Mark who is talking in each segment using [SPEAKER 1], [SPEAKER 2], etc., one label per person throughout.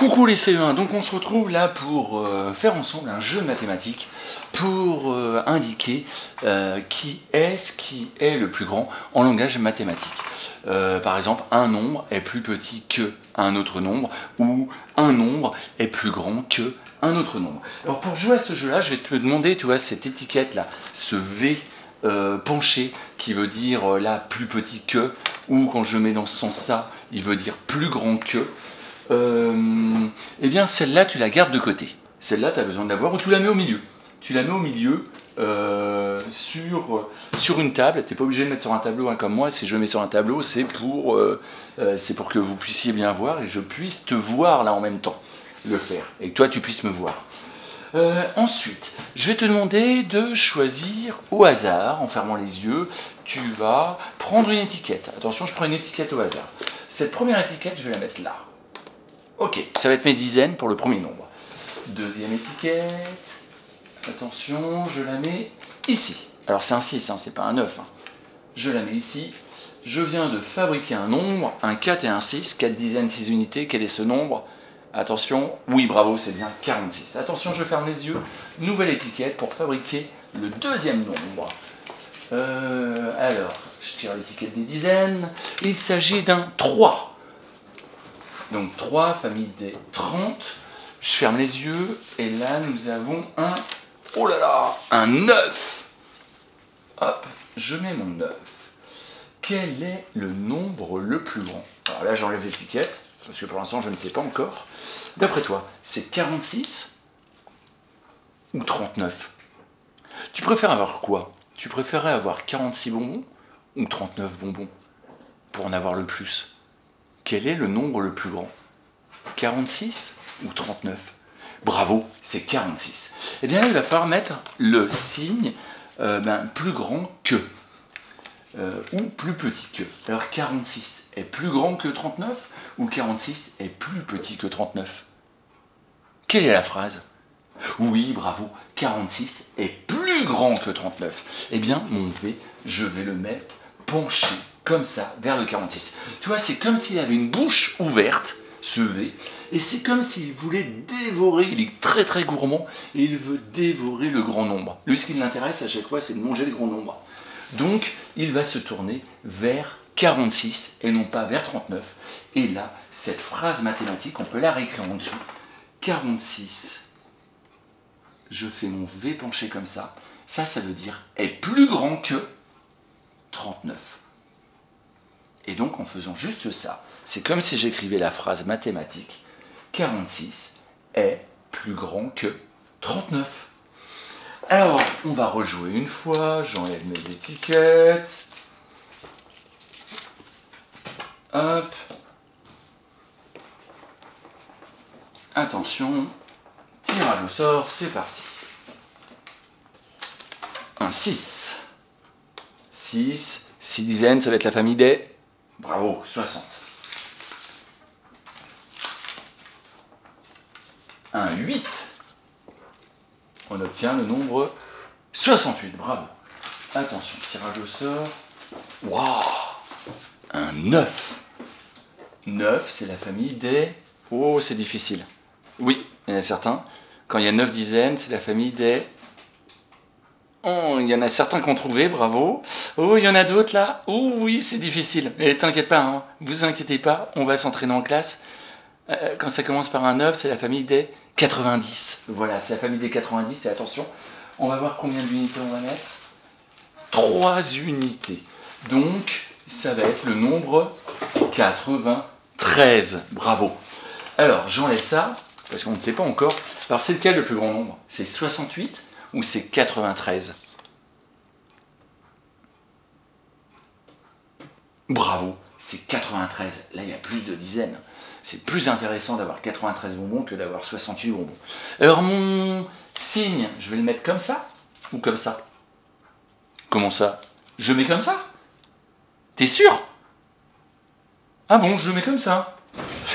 [SPEAKER 1] Coucou les CE1, donc on se retrouve là pour faire ensemble un jeu de mathématiques pour indiquer qui est le plus grand en langage mathématique. Par exemple, un nombre est plus petit qu'un autre nombre ou un nombre est plus grand qu'un autre nombre. Alors pour jouer à ce jeu-là, je vais te demander, tu vois, cette étiquette-là, ce V penché qui veut dire là plus petit que, ou quand je mets dans ce sens-là, il veut dire plus grand que. Eh bien celle-là tu la gardes de côté. Celle-là tu as besoin de la voir ou tu la mets au milieu. Tu la mets au milieu sur une table. Tu n'es pas obligé de mettre sur un tableau comme moi. Si je mets sur un tableau, c'est pour que vous puissiez bien voir et je puisse te voir là en même temps le faire et que toi tu puisses me voir. Ensuite, je vais te demander de choisir au hasard, en fermant les yeux, tu vas prendre une étiquette. Attention, je prends une étiquette au hasard. Cette première étiquette, je vais la mettre là. Ok, ça va être mes dizaines pour le premier nombre. Deuxième étiquette, attention, je la mets ici. Alors c'est un 6, hein, c'est pas un 9. Hein. Je la mets ici. Je viens de fabriquer un nombre, un 4 et un 6, 4 dizaines, 6 unités. Quel est ce nombre? Attention, oui, bravo, c'est bien 46. Attention, je ferme les yeux. Nouvelle étiquette pour fabriquer le deuxième nombre. Alors, je tire l'étiquette des dizaines. Il s'agit d'un 3. Donc 3, famille des 30. Je ferme les yeux. Et là, nous avons un... Oh là là, un 9. Hop, je mets mon 9. Quel est le nombre le plus grand? Alors là, j'enlève l'étiquette. Parce que pour l'instant, je ne sais pas encore. D'après toi, c'est 46 ou 39? Tu préfères avoir quoi? Tu préférerais avoir 46 bonbons ou 39 bonbons pour en avoir le plus? Quel est le nombre le plus grand? 46 ou 39? Bravo, c'est 46. Eh bien là, il va falloir mettre le signe plus grand que. Ou plus petit que. Alors 46 est plus grand que 39 ou 46 est plus petit que 39? Quelle est la phrase? Oui, bravo, 46 est plus grand que 39. Eh bien, mon V, je vais le mettre penché comme ça vers le 46. Tu vois, c'est comme s'il avait une bouche ouverte, ce V, et c'est comme s'il voulait dévorer, il est très très gourmand, et il veut dévorer le grand nombre. Lui, ce qui l'intéresse à chaque fois, c'est de manger le grand nombre. Donc, il va se tourner vers 46 et non pas vers 39. Et là, cette phrase mathématique, on peut la réécrire en dessous. 46, je fais mon V penché comme ça. Ça veut dire est plus grand que 39. Et donc, en faisant juste ça, c'est comme si j'écrivais la phrase mathématique. 46 est plus grand que 39. Alors, on va rejouer une fois, j'enlève mes étiquettes. Hop. Attention, tirage au sort, c'est parti. Un 6. 6 dizaines, ça va être la famille des... Bravo, 60. Un 8. On obtient le nombre 68, bravo. Attention, tirage au sort. Waouh! Un 9. 9, c'est la famille des... Oh, c'est difficile. Oui, il y en a certains. Quand il y a 9 dizaines, c'est la famille des... Oh, il y en a certains qui ont trouvé, bravo. Oh, il y en a d'autres là. Oh oui, c'est difficile. Mais t'inquiète pas, hein. Vous inquiétez pas, on va s'entraîner en classe. Quand ça commence par un 9, c'est la famille des 90. Voilà, c'est la famille des 90, et attention, on va voir combien d'unités on va mettre. 3 unités. Donc, ça va être le nombre 93. Bravo. Alors, j'enlève ça, parce qu'on ne sait pas encore. Alors, c'est lequel le plus grand nombre? C'est 68 ou c'est 93? Bravo, c'est 93. Là, il y a plus de dizaines. C'est plus intéressant d'avoir 93 bonbons que d'avoir 68 bonbons. Alors, mon signe, je vais le mettre comme ça ou comme ça? Comment ça? Je mets comme ça? T'es sûr? Ah bon, je le mets comme ça.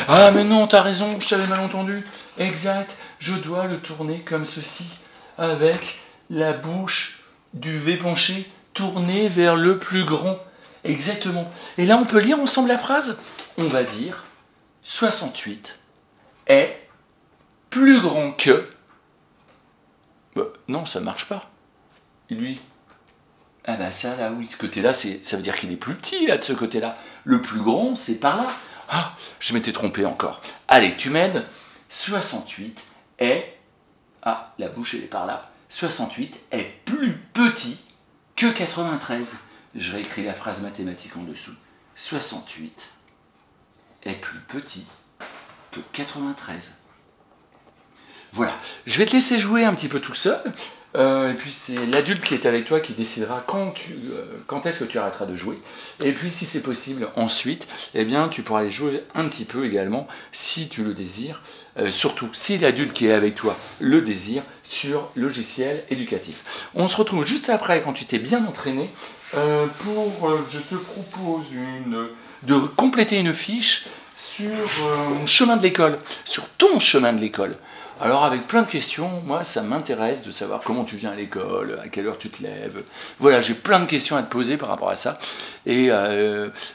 [SPEAKER 1] Ah mais non, t'as raison, je t'avais mal entendu. Exact, je dois le tourner comme ceci, avec la bouche du V penché tournée vers le plus grand. Exactement. Et là, on peut lire ensemble la phrase. On va dire 68 est plus grand que... Bah, non, ça marche pas. Lui. Ah bah ça, là, oui, ce côté-là, ça veut dire qu'il est plus petit, là, de ce côté-là. Le plus grand, c'est par là. Ah, je m'étais trompé encore. Allez, tu m'aides. 68 est... Ah, la bouche, elle est par là. 68 est plus petit que 93. Je réécris la phrase mathématique en dessous. 68 est plus petit que 93. Voilà, je vais te laisser jouer un petit peu tout seul. Et puis c'est l'adulte qui est avec toi qui décidera quand est-ce que tu arrêteras de jouer. Et puis si c'est possible, ensuite, eh bien, tu pourras aller jouer un petit peu également, si tu le désires, surtout si l'adulte qui est avec toi le désire, sur logiciel éducatif. On se retrouve juste après, quand tu t'es bien entraîné, je te propose de compléter une fiche sur chemin de l'école, sur ton chemin de l'école. Alors avec plein de questions, moi ça m'intéresse de savoir comment tu viens à l'école, à quelle heure tu te lèves. Voilà, j'ai plein de questions à te poser par rapport à ça. Et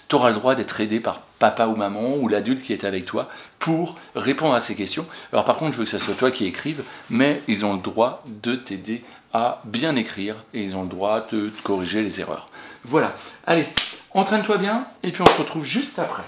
[SPEAKER 1] tu auras le droit d'être aidé par papa ou maman ou l'adulte qui est avec toi pour répondre à ces questions. Alors par contre, je veux que ce soit toi qui écrives, mais ils ont le droit de t'aider à bien écrire et ils ont le droit de te corriger les erreurs. Voilà, allez, entraîne-toi bien et puis on se retrouve juste après.